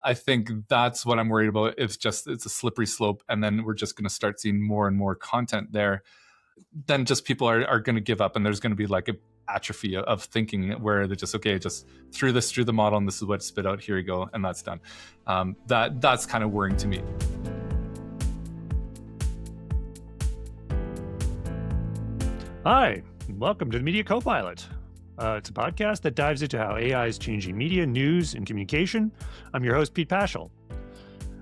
I think that's what I'm worried about. It's a slippery slope, and then we're just going to start seeing more and more content there. Then just people are going to give up, and there's going to be like a atrophy of thinking where they're just, okay, just threw this through the model and this is what it spit out, here you go, and that's done. That's kind of worrying to me. Hi, welcome to the Media Copilot. It's a podcast that dives into how AI is changing media, news, and communication. I'm your host, Pete Pachal.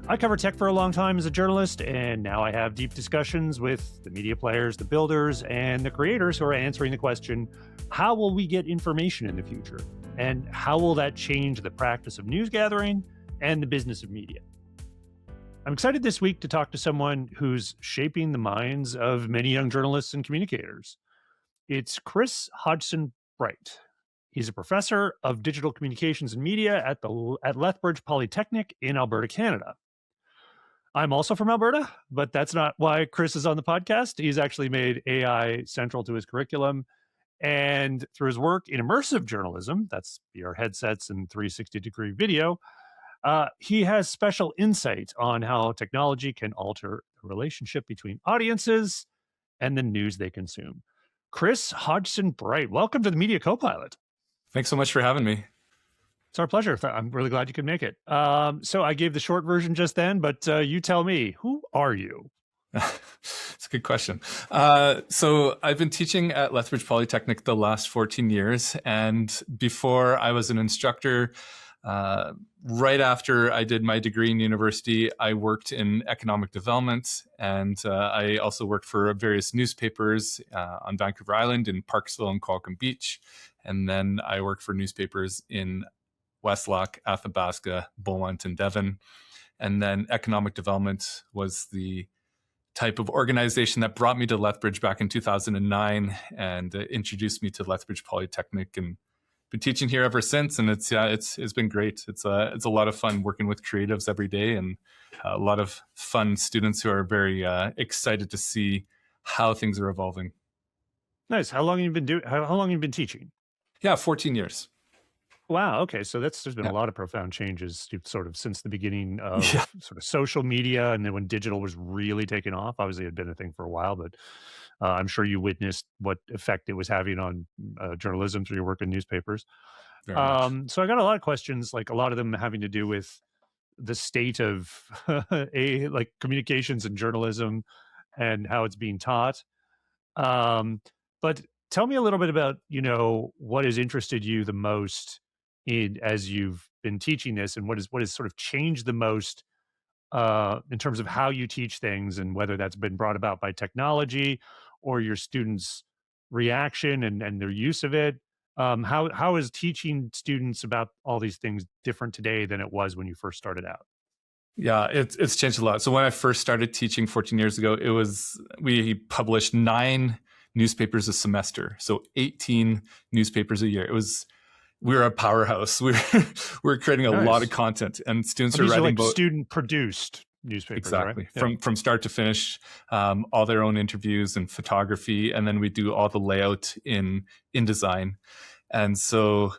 I covered tech for a long time as a journalist, and now I have deep discussions with the media players, the builders, and the creators who are answering the question, how will we get information in the future? And how will that change the practice of news gathering and the business of media? I'm excited this week to talk to someone who's shaping the minds of many young journalists and communicators. It's Kris Hodgson-Bright. He's a professor of digital communications and media at Lethbridge Polytechnic in Alberta, Canada. I'm also from Alberta, but that's not why Kris is on the podcast. He's actually made AI central to his curriculum. And through his work in immersive journalism, that's VR headsets and 360-degree video, he has special insight on how technology can alter the relationship between audiences and the news they consume. Kris Hodgson-Bright, welcome to the Media Copilot. Thanks so much for having me. It's our pleasure. I'm really glad you could make it. So I gave the short version just then, but you tell me, who are you? It's a good question. So I've been teaching at Lethbridge Polytechnic the last 14 years. And before I was an instructor, right after I did my degree in university, I worked in economic development. And I also worked for various newspapers on Vancouver Island, in Parksville and Qualcomm Beach. And then I worked for newspapers in Westlock, Athabasca, Beaumont, and Devon. And then economic development was the type of organization that brought me to Lethbridge back in 2009 and introduced me to Lethbridge Polytechnic, and been teaching here ever since. And it's been great. It's a lot of fun working with creatives every day, and a lot of fun students who are very excited to see how things are evolving. Nice. How long have you been teaching? Yeah, 14 years. Wow. Okay. So there's been a lot of profound changes sort of since the beginning of sort of social media, and then when digital was really taking off. Obviously, it had been a thing for a while, but I'm sure you witnessed what effect it was having on journalism through your work in newspapers. So I got a lot of questions, like a lot of them having to do with the state of like communications and journalism and how it's being taught. But tell me a little bit about, what has interested you the most as you've been teaching this, and what has sort of changed the most in terms of how you teach things, and whether that's been brought about by technology or your students' reaction and their use of it. How is teaching students about all these things different today than it was when you first started out? Yeah, it's changed a lot. So when I first started teaching 14 years ago, we published 9 newspapers a semester, so 18 newspapers a year. We were a powerhouse. We were creating a lot of content, and students are writing about student-produced newspapers. Exactly, right? From start to finish, all their own interviews and photography, and then we do all the layout in InDesign. And so,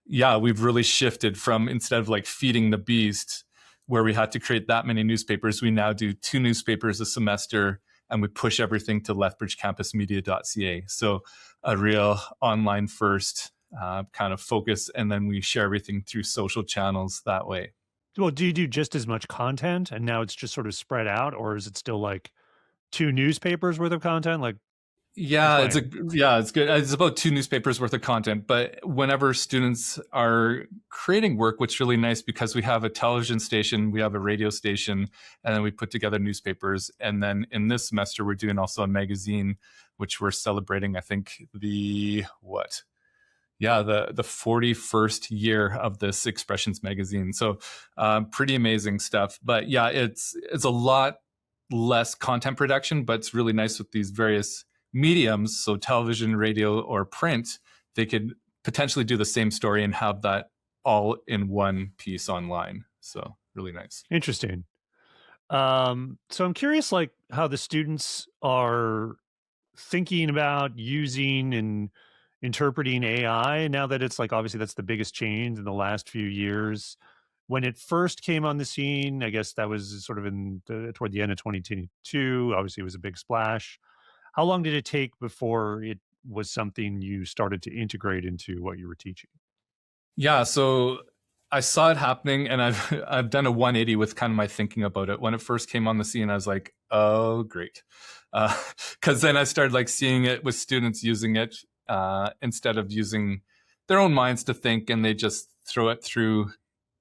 we've really shifted from, instead of like feeding the beast, where we had to create that many newspapers, we now do 2 newspapers a semester, and we push everything to lethbridgecampusmedia.ca. So a real online first kind of focus, and then we share everything through social channels that way. Well, do you do just as much content, and now it's just sort of spread out, or is it still like 2 newspapers worth of content? Like, it's good. It's about 2 newspapers worth of content. But whenever students are creating work, what's really nice, because we have a television station, we have a radio station, and then we put together newspapers. And then in this semester, we're doing also a magazine, which we're celebrating, I think, the 41st year of this Expressions magazine. So pretty amazing stuff. But it's a lot less content production, but it's really nice with these various mediums. So television, radio, or print, they could potentially do the same story and have that all in one piece online. So really nice. Interesting. So I'm curious, like, how the students are thinking about using and interpreting AI now that it's like, obviously that's the biggest change in the last few years. when it first came on the scene, I guess that was sort of toward the end of 2022. Obviously, it was a big splash. How long did it take before it was something you started to integrate into what you were teaching? Yeah, so I saw it happening, and I've I've done a 180 with kind of my thinking about it. When it first came on the scene, I was like, "Oh, great," because then I started like seeing it with students using it instead of using their own minds to think, and they just throw it through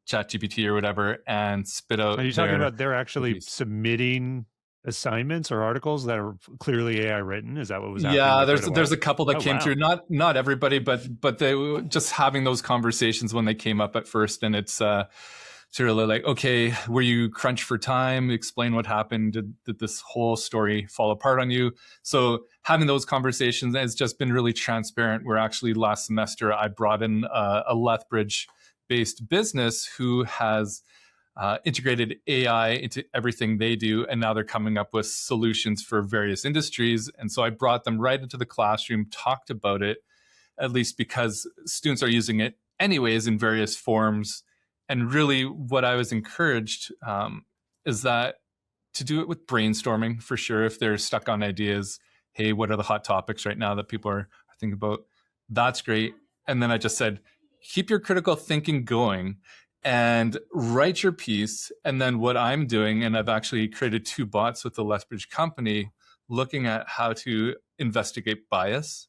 ChatGPT or whatever and spit Are out you talking their about they're actually piece. submitting assignments or articles that are clearly AI written? Is that what was happening Yeah, like right there's away? a couple that Oh, came wow. through. Not everybody, but they were just having those conversations when they came up at first, and it's sort of like, okay, were you crunched for time? Explain what happened. Did this whole story fall apart on you? So having those conversations has just been really transparent. Where actually last semester I brought in a Lethbridge based business who has integrated AI into everything they do, and now they're coming up with solutions for various industries. And so I brought them right into the classroom, talked about it, at least because students are using it anyways in various forms. And really, what I was encouraged is that to do it with brainstorming for sure. If they're stuck on ideas, hey, what are the hot topics right now that people are thinking about? That's great. And then I just said, keep your critical thinking going and write your piece. And then what I'm doing, and I've actually created two bots with the Lethbridge company looking at how to investigate bias.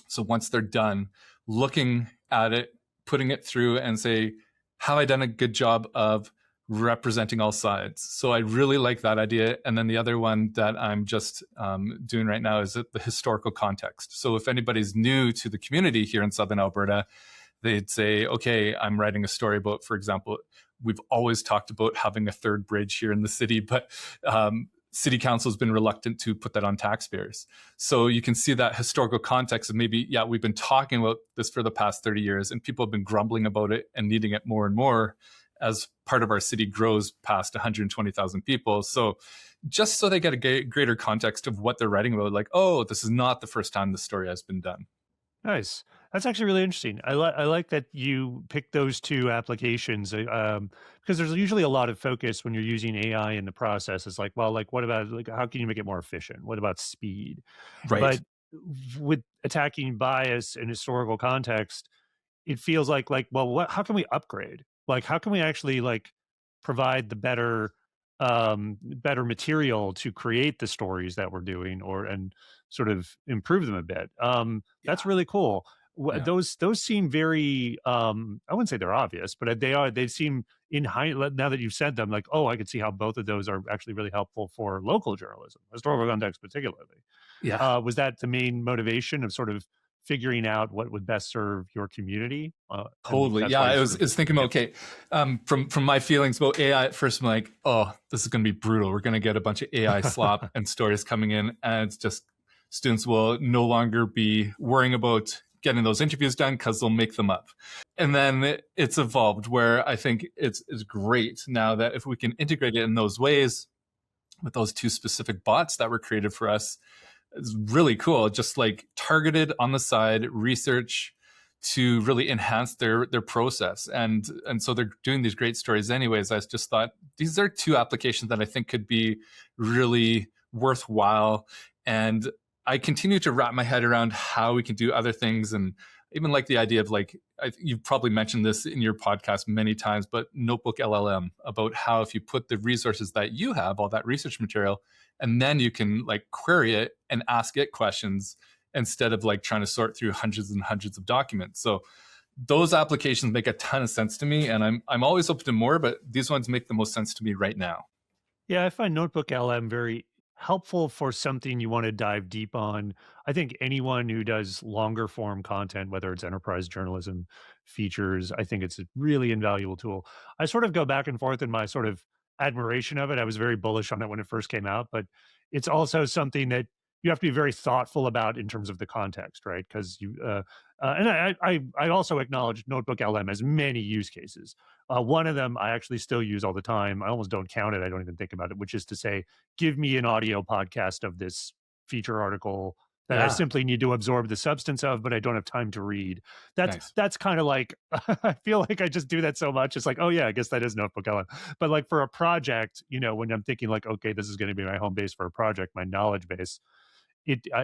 So once they're done, looking at it, putting it through and say, have I done a good job of representing all sides? So I really like that idea. And then the other one that I'm just doing right now is the historical context. So if anybody's new to the community here in Southern Alberta, they'd say, okay, I'm writing a story about, for example, we've always talked about having a third bridge here in the city, but city council has been reluctant to put that on taxpayers. So you can see that historical context of maybe, yeah, we've been talking about this for the past 30 years and people have been grumbling about it and needing it more and more as part of our city grows past 120,000 people. So just so they get a greater context of what they're writing about, like, oh, this is not the first time the story has been done. Nice. That's actually really interesting. I like that you picked those two applications because there's usually a lot of focus when you're using AI in the process. It's like, well, like, what about like how can you make it more efficient? What about speed? Right. But with attacking bias and historical context, it feels like well, how can we upgrade? Like, how can we actually like provide the better material to create the stories that we're doing or and sort of improve them a bit. Yeah. That's really cool. Yeah. Those seem very I wouldn't say they're obvious, but they seem in high now that you've said them like, oh, I could see how both of those are actually really helpful for local journalism, historical context particularly. Yeah. Was that the main motivation of sort of figuring out what would best serve your community? And Totally. that's Yeah, why you I sort was, of is thinking about, yeah. okay, from my feelings about AI at first, I'm like, oh, this is going to be brutal. We're going to get a bunch of AI slop and stories coming in, and it's just students will no longer be worrying about getting those interviews done because they'll make them up. And then it's evolved where I think it's great now that if we can integrate it in those ways with those two specific bots that were created for us, it's really cool. Just like targeted on the side research to really enhance their process, and so they're doing these great stories anyways. I just thought these are two applications that I think could be really worthwhile, and I continue to wrap my head around how we can do other things, and even like the idea of like you've probably mentioned this in your podcast many times, but notebook LLM, about how if you put the resources that you have, all that research material, and then you can like query it and ask it questions instead of like trying to sort through hundreds and hundreds of documents. So those applications make a ton of sense to me, and I'm always open to more, but these ones make the most sense to me right now. Yeah, I find Notebook LM very helpful for something you want to dive deep on. I think anyone who does longer form content, whether it's enterprise journalism, features, I think it's a really invaluable tool. I sort of go back and forth in my sort of admiration of it. I was very bullish on it when it first came out, but it's also something that you have to be very thoughtful about in terms of the context, right? Because and I also acknowledge Notebook LM has many use cases. One of them I actually still use all the time. I almost don't count it. I don't even think about it, which is to say, give me an audio podcast of this feature article that I Yeah. simply need to absorb the substance of, but I don't have time to read. Nice. That's kind of like I feel like I just do that so much. It's like, oh yeah, I guess that is notebook element. But like for a project, when I'm thinking like, okay, this is going to be my home base for a project, my knowledge base,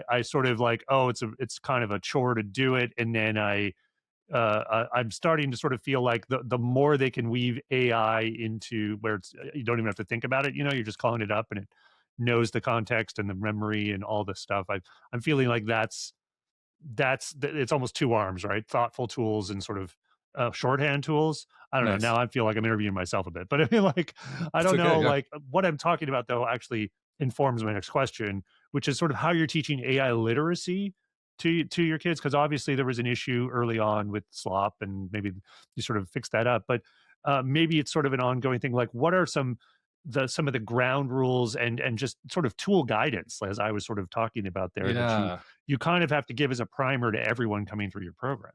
I sort of like, oh, it's kind of a chore to do it, and then I'm starting to sort of feel like the more they can weave AI into where you don't even have to think about it, you're just calling it up and it knows the context and the memory and all this stuff. I'm feeling like it's almost two arms, right? Thoughtful tools and sort of shorthand tools. I don't know. Nice. Now I feel like I'm interviewing myself a bit, but I mean, like, I It's don't okay. know, Yeah. like what I'm talking about though actually informs my next question, which is sort of how you're teaching AI literacy to your kids. Cause obviously there was an issue early on with slop and maybe you sort of fixed that up, but maybe it's sort of an ongoing thing. Like what are some of the ground rules and just sort of tool guidance, as I was sort of talking about there, that Yeah. you kind of have to give as a primer to everyone coming through your program.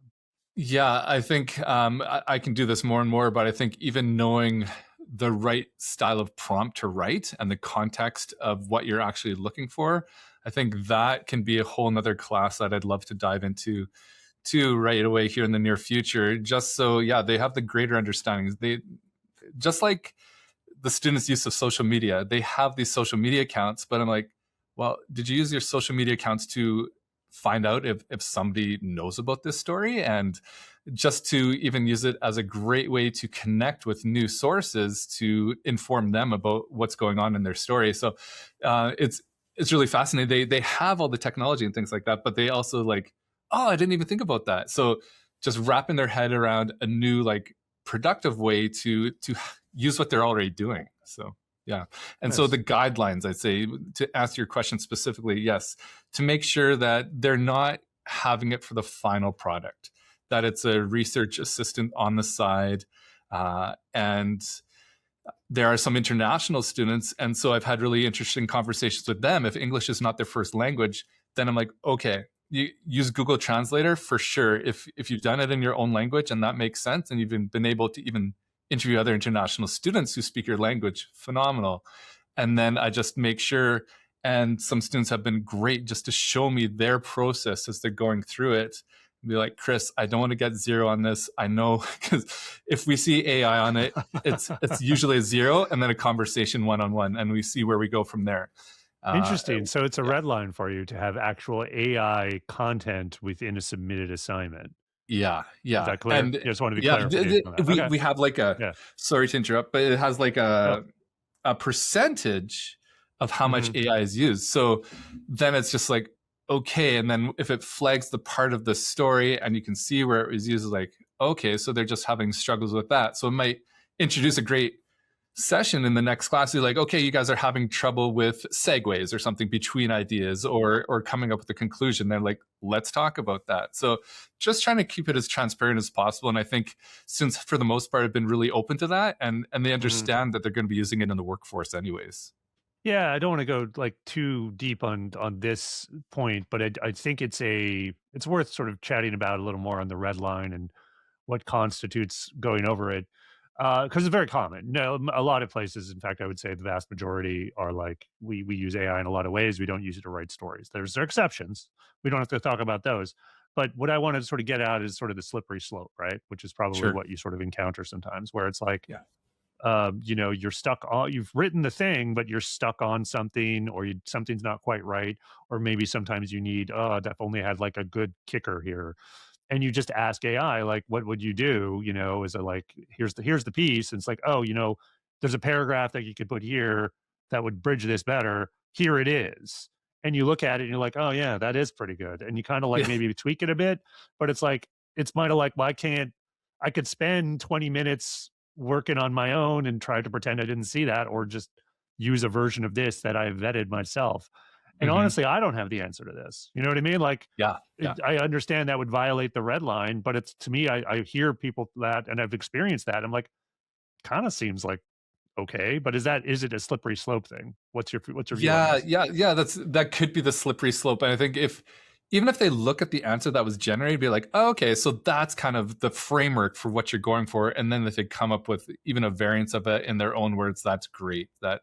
Yeah, I think I can do this more and more, but I think even knowing the right style of prompt to write and the context of what you're actually looking for, I think that can be a whole nother class that I'd love to dive into too right away here in the near future. Just so, yeah, they have the greater understandings. They just like the students' use of social media, they have these social media accounts, but I'm like, well, did you use your social media accounts to find out if somebody knows about this story, and just to even use it as a great way to connect with new sources to inform them about what's going on in their story. So it's really fascinating. They have all the technology and things like that, but they also like, oh, I didn't even think about that. So just wrapping their head around a new like productive way to use what they're already doing. So yeah. And so Nice. the guidelines, I'd say, to answer your question specifically, yes, to make sure that they're not having it for the final product, that it's a research assistant on the side. And there are some international students. And so I've had really interesting conversations with them. If English is not their first language, then I'm like, okay, you use Google Translator for sure. If you've done it in your own language and that makes sense, and you've been able to even interview other international students who speak your language, phenomenal. And then I just make sure, and some students have been great just to show me their process as they're going through it. Be like, Kris, I don't want to get 0 on this. I know, because if we see AI on it, it's usually a 0 and then a conversation one-on-one, and we see where we go from there. Interesting. So it's a red line for you to have actual AI content within a submitted assignment. Yeah. Is that clear? And I just want to be yeah, clear. Okay. we have like Yeah. sorry to interrupt, but it has like No. a percentage of how much Mhm. AI is used. So then it's just like, okay. And then if it flags the part of the story and you can see where it was used, like, okay, so they're just having struggles with that. So it might introduce a great session in the next class. You're like, okay, you guys are having trouble with segues or something between ideas or coming up with a conclusion. They're like, let's talk about that. So just trying to keep it as transparent as possible. And I think since for the most part have been really open to that, and they understand that they're going to be using it in the workforce anyways. Yeah, I don't want to go like too deep on this point, but I think it's worth sort of chatting about a little more on the red line and what constitutes going over it, because it's very common. No, a lot of places, in fact, I would say the vast majority are like we use AI in a lot of ways. We don't use it to write stories. There are exceptions. We don't have to talk about those. But what I want to sort of get at is sort of the slippery slope, right? Which is probably Sure. what you sort of encounter sometimes, where it's like, Yeah. you're stuck on, you've written the thing, but you're stuck on something, or something's not quite right, or maybe sometimes you need, oh, I've only had like a good kicker here, and you just ask AI, like, what would you do? Is it like, here's the piece, and it's like, oh, there's a paragraph that you could put here that would bridge this better. Here it is. And you look at it and you're like, oh yeah, that is pretty good. And you kind of like Yeah. maybe tweak it a bit, but it's like, it's kind of like, well, I could spend 20 minutes working on my own and try to pretend I didn't see that, or just use a version of this that I vetted myself. And Mhm. honestly, I don't have the answer to this. You know what I mean? Like, Yeah. Yeah. I understand that would violate the red line, but it's, to me, I hear people that, and I've experienced that. I'm like, kind of seems like okay, but is it a slippery slope thing? What's your view on Yeah, this? yeah. That could be the slippery slope. And I think even if they look at the answer that was generated, be like, oh, okay, so that's kind of the framework for what you're going for. And then if they come up with even a variance of it in their own words, that's great. That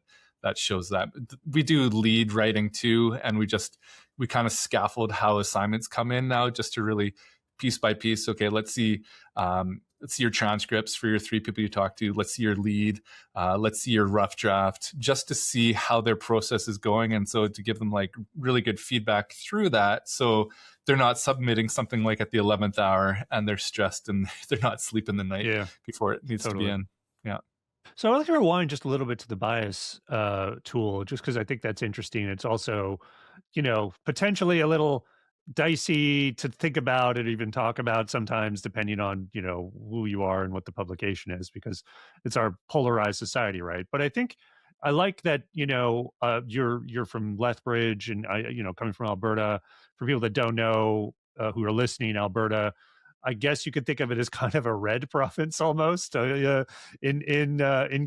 shows that. We do lead writing too, and we just we kind of scaffold how assignments come in now, just to really piece by piece. Okay, let's see your transcripts for your 3 people you talk to. Let's see your lead. Let's see your rough draft, just to see how their process is going. And so to give them like really good feedback through that. So they're not submitting something like at the 11th hour and they're stressed and they're not sleeping the night Yeah, before it needs to be totally. in. Yeah. So I'd like to rewind just a little bit to the bias tool, just because I think that's interesting. It's also, potentially a little dicey to think about and even talk about sometimes, depending on who you are and what the publication is, because it's our polarized society, right? But I think I like that you're from Lethbridge, and I coming from Alberta. For people that don't know who are listening, Alberta, I guess you could think of it as kind of a red province almost in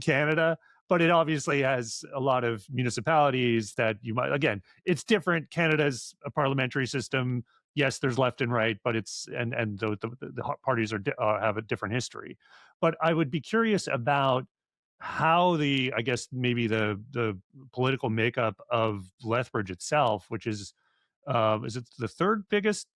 Canada, but it obviously has a lot of municipalities that you might, again, it's different. Canada's a parliamentary system. Yes, there's left and right, but it's and the parties have a different history. But I would be curious about how I guess maybe the political makeup of Lethbridge itself, which is it the third biggest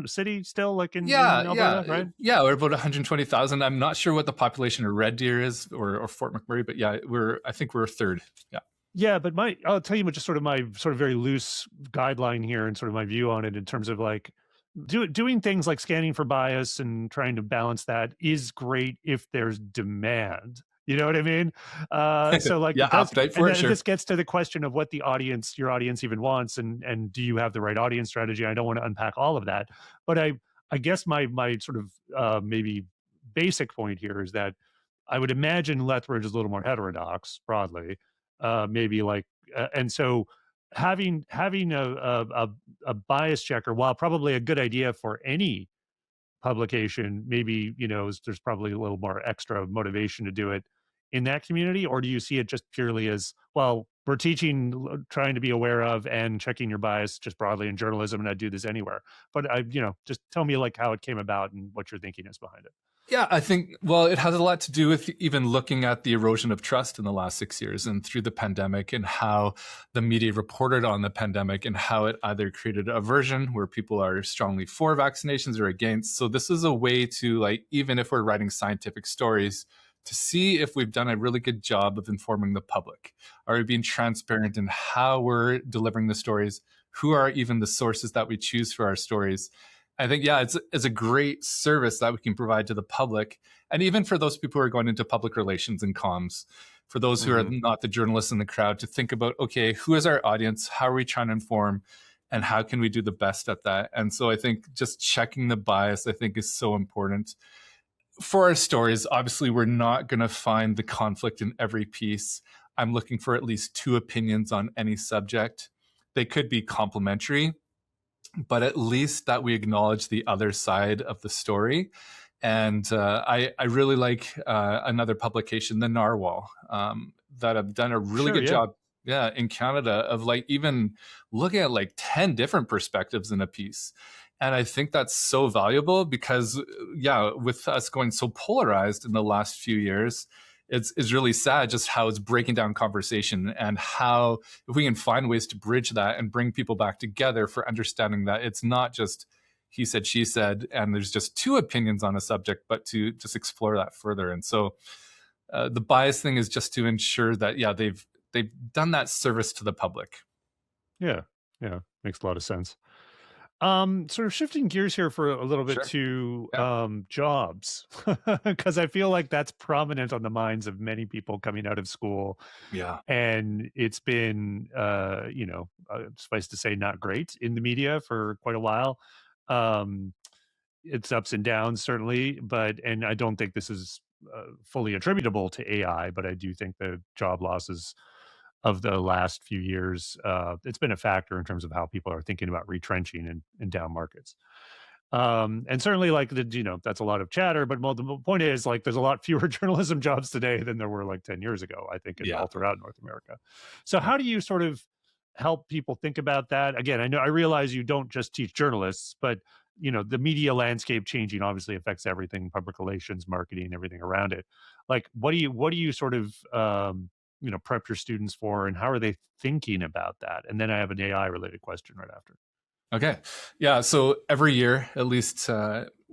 city still, like in Alberta, right? Yeah. We're about 120,000. I'm not sure what the population of Red Deer is, or Fort McMurray, but yeah, I think we're third. Yeah. Yeah, but I'll tell you what, just sort of my sort of very loose guideline here and sort of my view on it in terms of like doing things like scanning for bias and trying to balance that is great if there's demand. You know what I mean? So like Yeah, it does, appetite and for it, then sure. this gets to the question of what your audience even wants, and do you have the right audience strategy? I don't want to unpack all of that, but I guess my sort of maybe basic point here is that I would imagine Lethbridge is a little more heterodox broadly, maybe like, and so having a bias checker, while probably a good idea for any publication, maybe there's probably a little more extra motivation to do it in that community, or do you see it just purely as, well, we're teaching, trying to be aware of and checking your bias just broadly in journalism, and I do this anywhere? But just tell me like how it came about and what your thinking is behind it. Yeah, I think, well, it has a lot to do with even looking at the erosion of trust in the last 6 years and through the pandemic, and how the media reported on the pandemic and how it either created aversion where people are strongly for vaccinations or against. So this is a way to, like, even if we're writing scientific stories, to see if we've done a really good job of informing the public. Are we being transparent in how we're delivering the stories? Who are even the sources that we choose for our stories? I think, yeah, it's a great service that we can provide to the public. And even for those people who are going into public relations and comms, for those who are not the journalists in the crowd, to think about, okay, who is our audience? How are we trying to inform? And how can we do the best at that? And so I think just checking the bias, I think, is so important. For our stories, obviously, we're not going to find the conflict in every piece. I'm looking for at least 2 opinions on any subject. They could be complementary, but at least that we acknowledge the other side of the story. And I really like another publication, the Narwhal, that have done a really good job, yeah, in Canada, of like even looking at like 10 different perspectives in a piece. And I think that's so valuable because, yeah, with us going so polarized in the last few years, it's really sad just how it's breaking down conversation, and how if we can find ways to bridge that and bring people back together for understanding that it's not just he said, she said, and there's just 2 opinions on a subject, but to just explore that further. And so the bias thing is just to ensure that, yeah, they've done that service to the public. Yeah, makes a lot of sense. Sort of shifting gears here for a little bit Sure. to Yeah. jobs, because I feel like that's prominent on the minds of many people coming out of school, Yeah. and it's been, suffice to say, not great in the media for quite a while. Um, it's ups and downs certainly, and I don't think this is fully attributable to AI, but I do think the job losses of the last few years, it's been a factor in terms of how people are thinking about retrenching in down markets. And certainly, like that's a lot of chatter. But the point is, like, there's a lot fewer journalism jobs today than there were like 10 years ago, I think, Yeah. all throughout North America. So, how do you sort of help people think about that? Again, I realize you don't just teach journalists, but the media landscape changing obviously affects everything: public relations, marketing, everything around it. Like, what do you sort of prep your students for, and how are they thinking about that? And then I have an AI related question right after. Okay. Yeah. So every year, at least,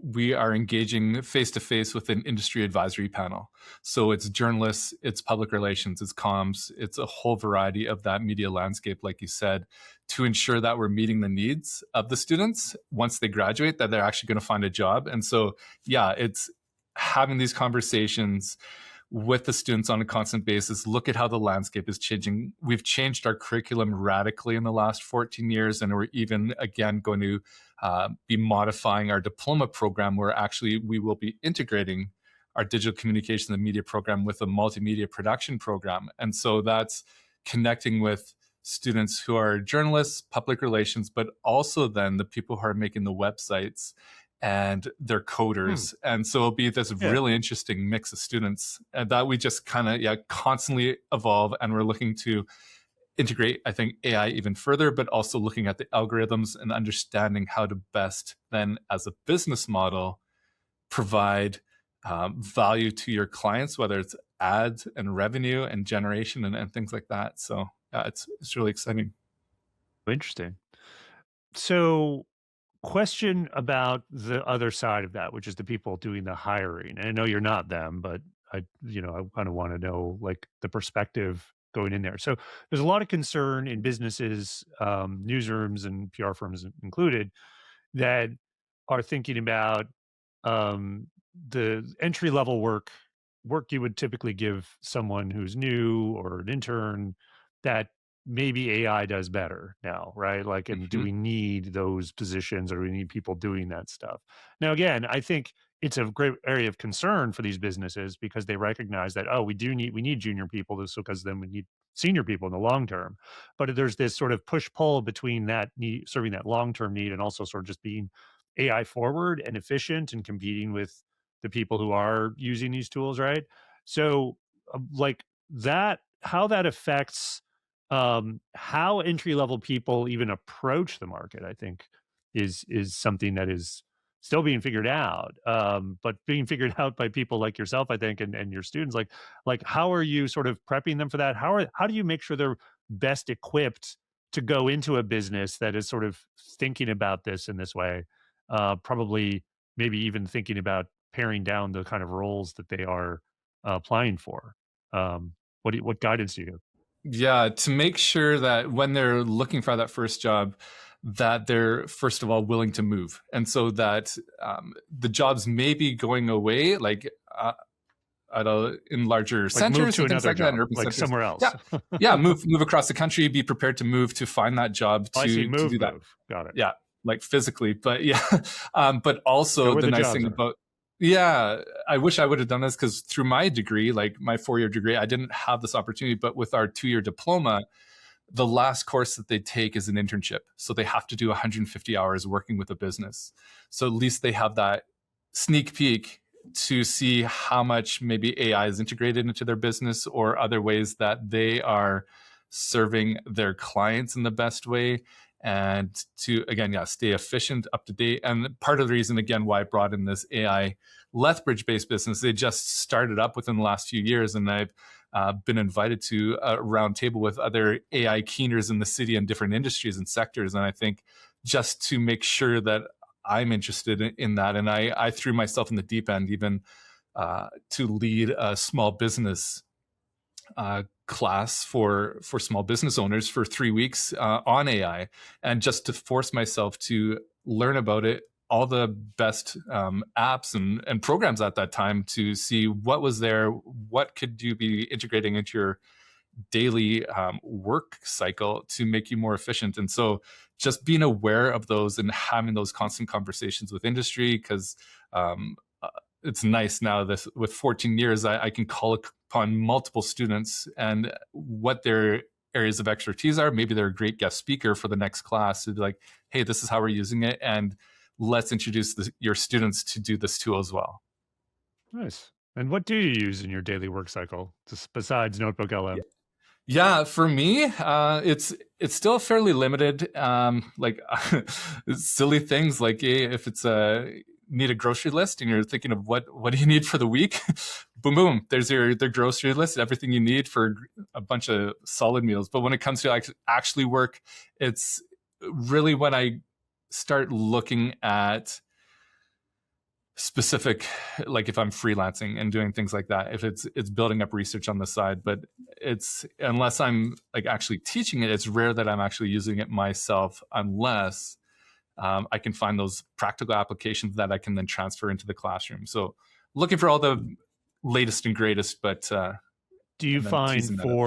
we are engaging face to face with an industry advisory panel. So it's journalists, it's public relations, it's comms, it's a whole variety of that media landscape, like you said, to ensure that we're meeting the needs of the students once they graduate, that they're actually going to find a job. And so, yeah, it's having these conversations with the students on a constant basis, look at how the landscape is changing. We've changed our curriculum radically in the last 14 years, and we're even, again, going to be modifying our diploma program, where actually we will be integrating our digital communication and media program with a multimedia production program. And so that's connecting with students who are journalists, public relations, but also then the people who are making the websites and they're coders. And so it'll be this really interesting mix of students that we just kind of constantly evolve. And we're looking to integrate, I think, AI even further, but also looking at the algorithms and understanding how to best then, as a business model, provide value to your clients, whether it's ads and revenue and generation and things like that. So yeah, it's really exciting. Interesting. So, question about the other side of that, which is the people doing the hiring. And I know you're not them, but I kind of want to know like the perspective going in there. So there's a lot of concern in businesses, newsrooms and PR firms included, that are thinking about the entry level work you would typically give someone who's new or an intern, that maybe AI does better now, right? Like, and do we need those positions, or do we need people doing that stuff? Now, again, I think it's a great area of concern for these businesses, because they recognize that, oh, we need junior people, because then we need senior people in the long term. But there's this sort of push pull between that need, serving that long term need, and also sort of just being AI forward and efficient and competing with the people who are using these tools, right? So, like that, how that affects how entry level people even approach the market, I think is something that is still being figured out, but being figured out by people like yourself, I think, and your students. Like how are you sort of prepping them for that? How do you make sure they're best equipped to go into a business that is sort of thinking about this in this way? Probably maybe even thinking about paring down the kind of roles that they are applying for. What guidance do you give? Yeah, to make sure that when they're looking for that first job, that they're first of all willing to move, and so that the jobs may be going away, like in larger Like move centers to and things another like that, in job, urban like centers. somewhere else. Yeah, yeah, move across the country. Be prepared to move to find that job I see. to Move, do that. move. Got it. Yeah, like physically, but yeah, but Go also where the the nice jobs thing are. about yeah, I wish I would have done this, because through my degree, like my 4-year degree, I didn't have this opportunity. But with our 2-year diploma, the last course that they take is an internship. So they have to do 150 hours working with a business. So at least they have that sneak peek to see how much maybe AI is integrated into their business, or other ways that they are serving their clients in the best way, and to, again, stay efficient, up to date. And part of the reason, again, why I brought in this AI Lethbridge based business, they just started up within the last few years, and I've been invited to a round table with other AI keeners in the city in different industries and sectors. And I think just to make sure that I'm interested in that, and I threw myself in the deep end, even to lead a small business class for small business owners for 3 weeks on AI, and just to force myself to learn about it, all the best apps and programs at that time, to see what was there, what could you be integrating into your daily work cycle to make you more efficient. And so just being aware of those and having those constant conversations with industry, because it's nice now that with 14 years, I can call upon multiple students and what their areas of expertise are. Maybe they're a great guest speaker for the next class. To be like, hey, this is how we're using it, and let's introduce your students to do this tool as well. Nice. And what do you use in your daily work cycle, just besides Notebook LM? Yeah, for me, it's still fairly limited. Like silly things like, if it's need a grocery list and you're thinking of what do you need for the week, boom, boom, there's their grocery list, everything you need for a bunch of solid meals. But when it comes to actually work, it's really when I start looking at specific, like if I'm freelancing and doing things like that, if it's building up research on the side. But it's, unless I'm like actually teaching it, it's rare that I'm actually using it myself, unless I can find those practical applications that I can then transfer into the classroom. So looking for all the latest and greatest, but do you and then find teasing that out.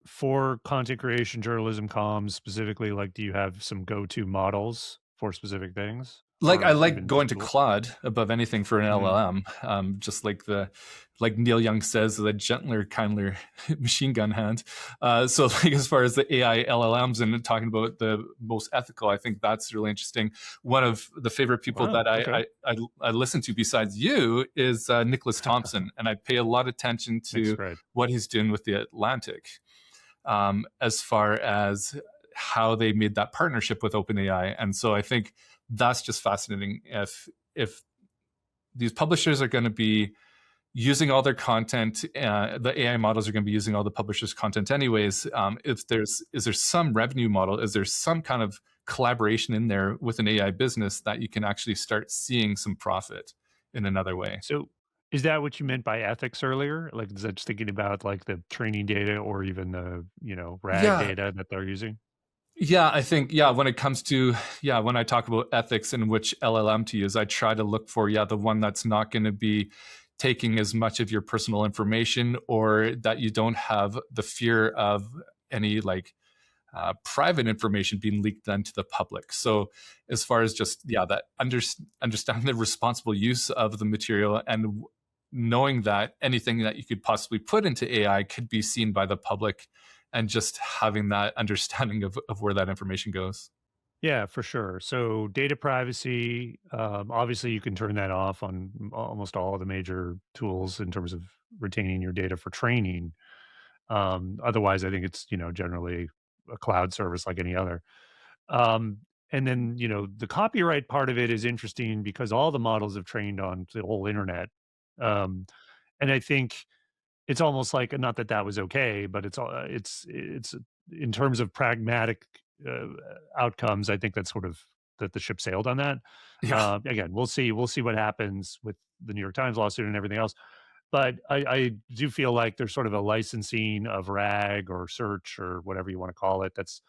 for content creation, journalism, comms specifically, like, do you have some go-to models for specific things, Like, I or like even just going to tools? Claude above anything for an LLM. Just like Neil Young says, the gentler, kindler machine gun hand. So like, as far as the AI LLMs and talking about the most ethical, I think that's really interesting. One of the favorite people Wow. that Okay. I listen to besides you is Nicholas Thompson, and I pay a lot of attention Nick's to great. what he's doing with the Atlantic, as far as how they made that partnership with OpenAI. And so I think that's just fascinating. If these publishers are going to be using all their content, the AI models are going to be using all the publishers' content anyways. If is there some revenue model? Is there some kind of collaboration in there with an AI business that you can actually start seeing some profit in another way? So is that what you meant by ethics earlier? Like, is that just thinking about like the training data or even the, RAG Yeah, data that they're using? yeah, I think, yeah, when it comes to, yeah, when I talk about ethics and which LLM to use, I try to look for, yeah, the one that's not going to be taking as much of your personal information, or that you don't have the fear of any like private information being leaked then to the public. So as far as just, yeah, that understanding the responsible use of the material, and knowing that anything that you could possibly put into AI could be seen by the public, and just having that understanding of where that information goes. Yeah, for sure. So data privacy, obviously you can turn that off on almost all of the major tools in terms of retaining your data for training. Otherwise, I think it's, generally a cloud service like any other. Um, and then, the copyright part of it is interesting because all the models have trained on the whole internet. Um, and I think it's almost like, not that that was okay, but it's in terms of pragmatic uh, outcomes. I think that's sort of that the ship sailed on that. Yeah. Again, we'll see what happens with the New York Times lawsuit and everything else. But I do feel like there's sort of a licensing of RAG or search or whatever you want to call it that's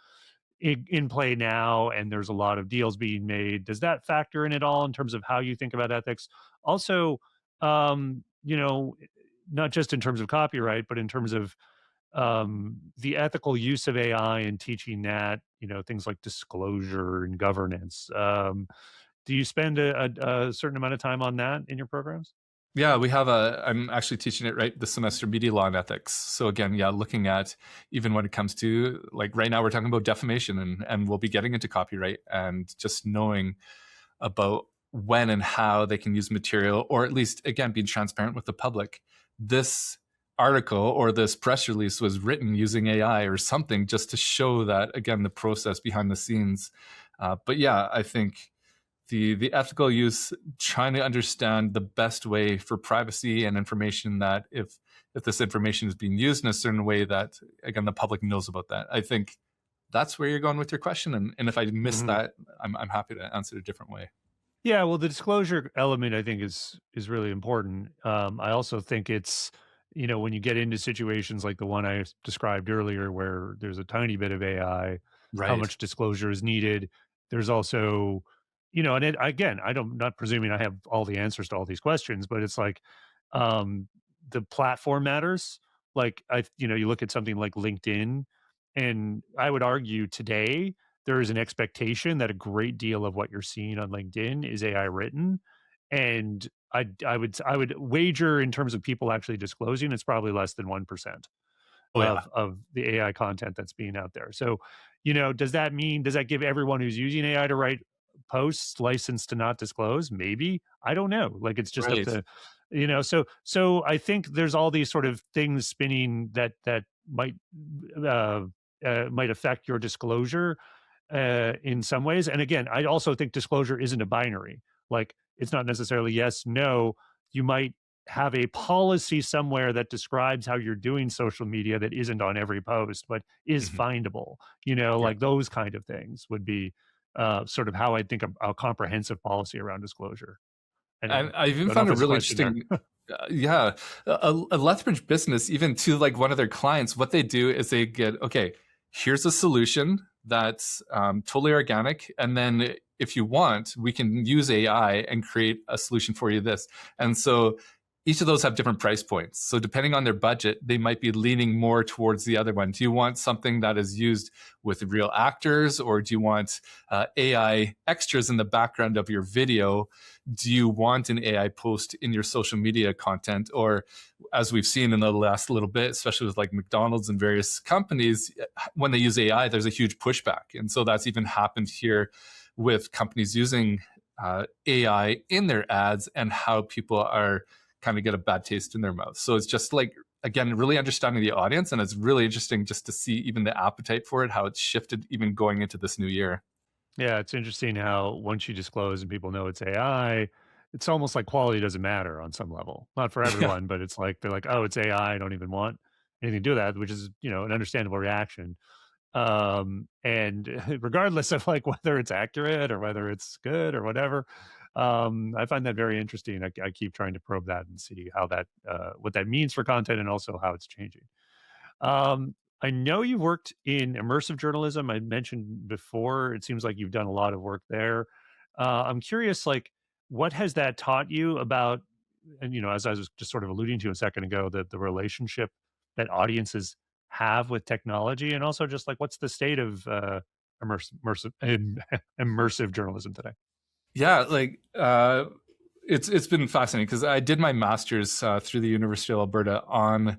in play now, and there's a lot of deals being made. Does that factor in at all in terms of how you think about ethics? Also, um, you know, not just in terms of copyright, but in terms of the ethical use of AI and teaching that, things like disclosure and governance. Do you spend a certain amount of time on that in your programs? Yeah, I'm actually teaching it right this semester, media law and ethics. So again, yeah, looking at, even when it comes to, like, right now we're talking about defamation, and we'll be getting into copyright, and just knowing about when and how they can use material, or at least, again, being transparent with the public. This article or this press release was written using AI or something, just to show that, again, the process behind the scenes. But yeah, I think the ethical use, trying to understand the best way for privacy and information, that if this information is being used in a certain way, that, again, the public knows about that. I think that's where you're going with your question, and if I missed Mhm. that, I'm happy to answer it a different way. Yeah, well, the disclosure element I think is really important. I also think it's, when you get into situations like the one I described earlier, where there's a tiny bit of AI, how Right. much disclosure is needed. There's also, and again, not presuming I have all the answers to all these questions, but it's like, um, the platform matters. Like, you look at something like LinkedIn, and I would argue today there is an expectation that a great deal of what you're seeing on LinkedIn is AI written, and I would wager in terms of people actually disclosing, it's probably less than 1% Oh yeah. of the AI content that's being out there. So, does that give everyone who's using AI to write posts license to not disclose? Maybe. I don't know. Like, it's just up Right. to, so I think there's all these sort of things spinning that uh, might affect your disclosure in some ways. And again, I also think disclosure isn't a binary. Like, it's not necessarily yes, no. You might have a policy somewhere that describes how you're doing social media that isn't on every post, but is Mhm. findable. Yeah. Like those kind of things would be sort of how I think a comprehensive policy around disclosure. Anyway, And I even don't know if found it there's a really question there. interesting. Yeah, a Lethbridge business, even to like one of their clients, what they do is they get, okay, here's a solution that's totally organic, and then if you want, we can use AI and create a solution for you. This, and so each of those have different price points. So depending on their budget, they might be leaning more towards the other one. Do you want something that is used with real actors, or do you want AI extras in the background of your video? Do you want an AI post in your social media content? Or as we've seen in the last little bit, especially with like McDonald's and various companies, when they use AI, there's a huge pushback. And so that's even happened here with companies using AI in their ads, and how people are kind of get a bad taste in their mouth. So it's just like, again, really understanding the audience. And it's really interesting just to see even the appetite for it, how it's shifted even going into this new year. Yeah, it's interesting how once you disclose and people know it's AI, it's almost like quality doesn't matter on some level. Not for Yeah. everyone, but it's like they're like, "Oh, it's AI. I don't even want anything to do with that," which is, an understandable reaction. And regardless of like whether it's accurate or whether it's good or whatever, I find that very interesting. I keep trying to probe that and see how that what that means for content and also how it's changing. I know you've worked in immersive journalism. I mentioned before, it seems like you've done a lot of work there. I'm curious, like, what has that taught you about, and as I was just sort of alluding to a second ago, that the relationship that audiences have with technology, and also just like what's the state of immersive journalism today? Yeah, like it's been fascinating because I did my master's through the University of Alberta on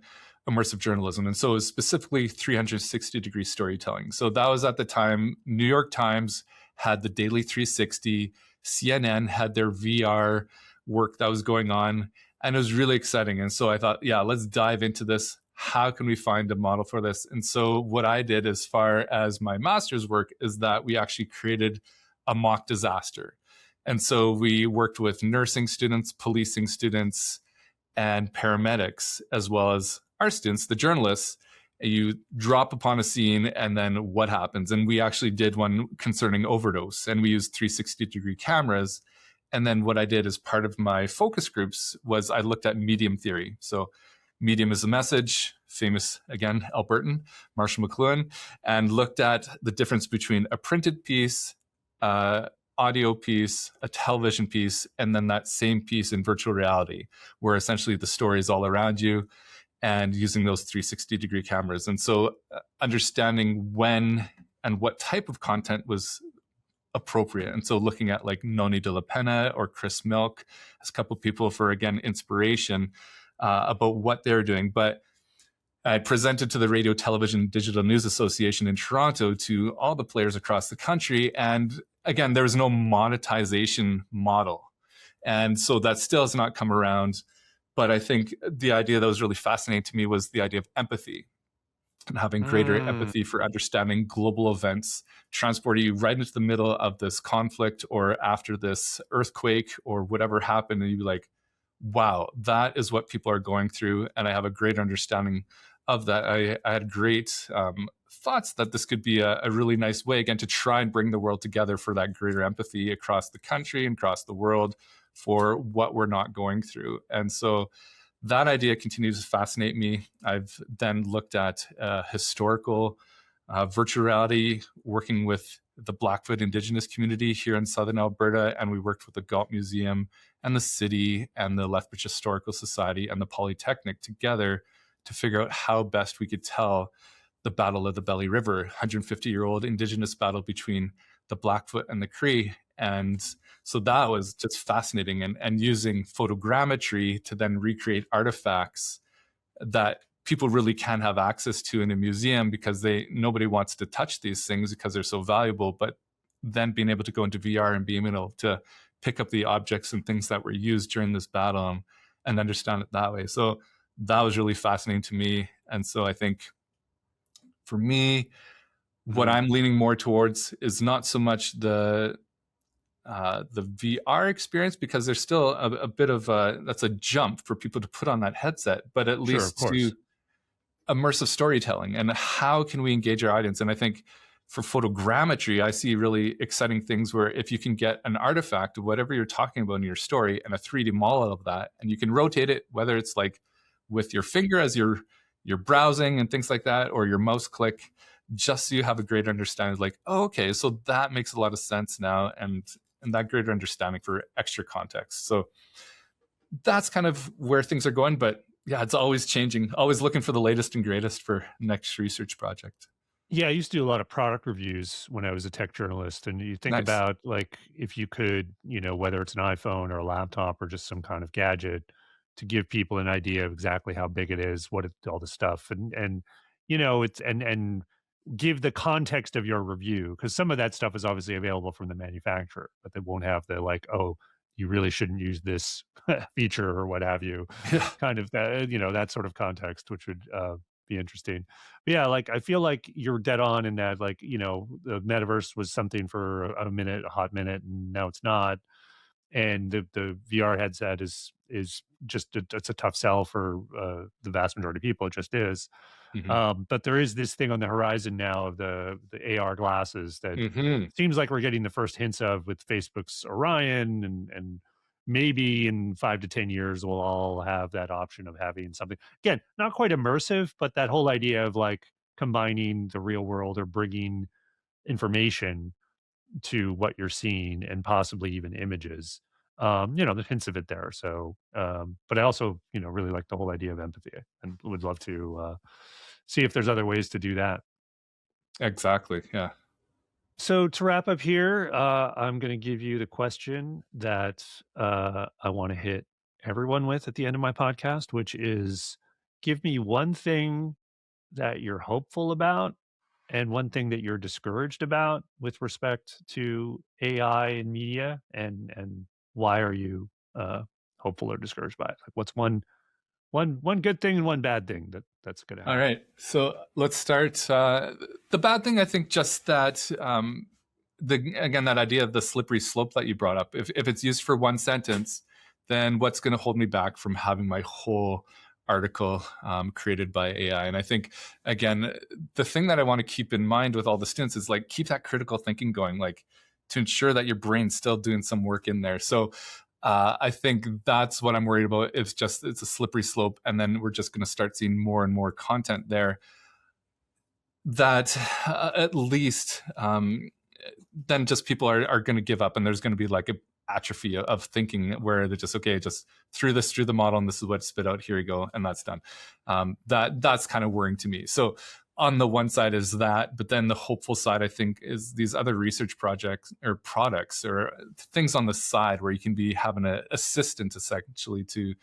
immersive journalism, and so it was specifically 360-degree storytelling. So that was at the time New York Times had the Daily 360, CNN had their VR work that was going on, and it was really exciting. And so I thought, yeah, let's dive into this. How can we find a model for this? And so what I did as far as my master's work is that we actually created a mock disaster. And so we worked with nursing students, policing students, and paramedics, as well as our students, the journalists. You drop upon a scene, and then what happens? And we actually did one concerning overdose, and we used 360-degree cameras. And then what I did as part of my focus groups was I looked at medium theory. So medium is a message, famous, again, Albertan, Marshall McLuhan, and looked at the difference between a printed piece, audio piece, a television piece, and then that same piece in virtual reality, where essentially the story is all around you, and using those 360-degree cameras. And so understanding when and what type of content was appropriate. And so looking at like Noni de la Pena or Chris Milk as a couple of people for, again, inspiration about what they're doing. But I presented to the Radio, Television, Digital News Association in Toronto, to all the players across the country. And again, there was no monetization model. And so that still has not come around. But I think the idea that was really fascinating to me was the idea of empathy, and having greater empathy for understanding global events, transporting you right into the middle of this conflict or after this earthquake or whatever happened. And you'd be like, wow, that is what people are going through. And I have a greater understanding of that. I had great thoughts that this could be a really nice way, again, to try and bring the world together for that greater empathy across the country and across the world for what we're not going through. And so that idea continues to fascinate me. I've then looked at historical virtual reality, working with the Blackfoot Indigenous community here in Southern Alberta, and we worked with the Galt Museum and the city and the Lethbridge Historical Society and the Polytechnic together to figure out how best we could tell the Battle of the Belly River, 150-year-old Indigenous battle between the Blackfoot and the Cree. And so that was just fascinating, and using photogrammetry to then recreate artifacts that people really can have access to in a museum, because nobody wants to touch these things because they're so valuable. But then being able to go into VR and being able to pick up the objects and things that were used during this battle and understand it that way. So that was really fascinating to me. And so I think for me, what I'm leaning more towards is not so much the VR experience, because there's still a bit of that's a jump for people to put on that headset, but at least to immersive storytelling and how can we engage our audience. And I think for photogrammetry, I see really exciting things where if you can get an artifact of whatever you're talking about in your story and a 3D model of that, and you can rotate it, whether it's like with your finger as you're browsing and things like that, or your mouse click, just so you have a greater understanding of like, oh, okay, so that makes a lot of sense now, and that greater understanding for extra context. So that's kind of where things are going. But yeah, it's always changing, always looking for the latest and greatest for next research project. Yeah, I used to do a lot of product reviews when I was a tech journalist, and you think Nice. about like if you could, whether it's an iPhone or a laptop or just some kind of gadget, to give people an idea of exactly how big it is, all the stuff, and it's and give the context of your review, because some of that stuff is obviously available from the manufacturer, but they won't have the like, oh, you really shouldn't use this feature or what have you, Yeah. kind of that, that sort of context, which would be interesting. But yeah, like I feel like you're dead on in that, like, the metaverse was something for a minute, a hot minute, and now it's not. And the VR headset is just it's a tough sell for the vast majority of people. It just is. But there is this thing on the horizon now of the AR glasses that seems like we're getting the first hints of with Facebook's Orion, and maybe in 5 to 10 years we'll all have that option of having something, again, not quite immersive, but that whole idea of like combining the real world or bringing information to what you're seeing and possibly even images. The hints of it there. So, but I also, really like the whole idea of empathy and would love to see if there's other ways to do that. Exactly. Yeah. So to wrap up here, I'm going to give you the question that I want to hit everyone with at the end of my podcast, which is, give me one thing that you're hopeful about and one thing that you're discouraged about with respect to AI and media, and why are you hopeful or discouraged by it? Like, what's one good thing and one bad thing that's going to happen? All right. So let's start. The bad thing, I think, just that again, that idea of the slippery slope that you brought up. If it's used for one sentence, then what's going to hold me back from having my whole article created by AI? And I think, again, the thing that I want to keep in mind with all the students is like, keep that critical thinking going, like to ensure that your brain's still doing some work in there. So I think that's what I'm worried about. It's a slippery slope. And then we're just going to start seeing more and more content there that at least then just people are going to give up, and there's going to be like a atrophy of thinking where they're just, okay, just threw this through the model and this is what it spit out, here you go, and that's done. That's kind of worrying to me. So on the one side is that, but then the hopeful side, I think, is these other research projects or products or things on the side where you can be having an assistant essentially to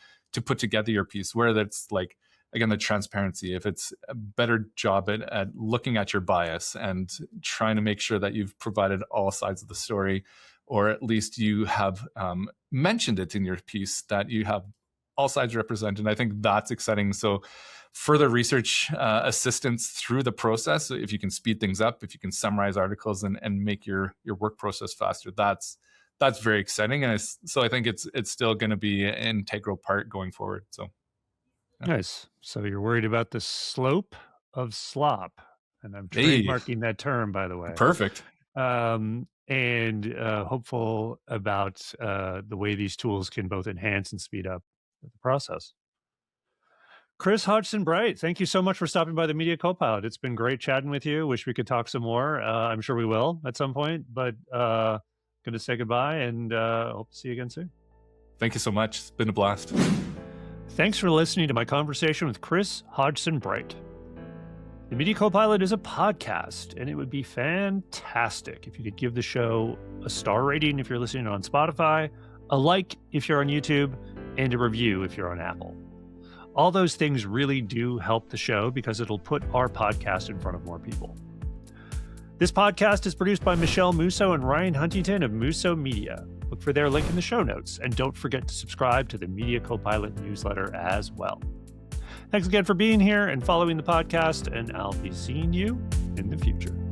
put together your piece, where that's like, again, the transparency, if it's a better job at looking at your bias and trying to make sure that you've provided all sides of the story, or at least you have mentioned it in your piece, that you have all sides represented. I think that's exciting. So further research assistance through the process, if you can speed things up, if you can summarize articles and make your work process faster, that's very exciting. And so I think it's still going to be an integral part going forward. So yeah. Nice. So you're worried about the slope of slop, and I'm trademarking that term, by the way. Perfect. And hopeful about the way these tools can both enhance and speed up the process. Kris Hodgson-Bright, thank you so much for stopping by the Media Copilot. It's been great chatting with you. Wish we could talk some more. I'm sure we will at some point, but going to say goodbye and hope to see you again soon. Thank you so much. It's been a blast. Thanks for listening to my conversation with Kris Hodgson-Bright. The Media Copilot is a podcast, and it would be fantastic if you could give the show a star rating if you're listening on Spotify, a like if you're on YouTube, and a review if you're on Apple. All those things really do help the show because it'll put our podcast in front of more people. This podcast is produced by Michelle Musso and Ryan Huntington of Musso Media. Look for their link in the show notes, and don't forget to subscribe to the Media Copilot newsletter as well. Thanks again for being here and following the podcast, and I'll be seeing you in the future.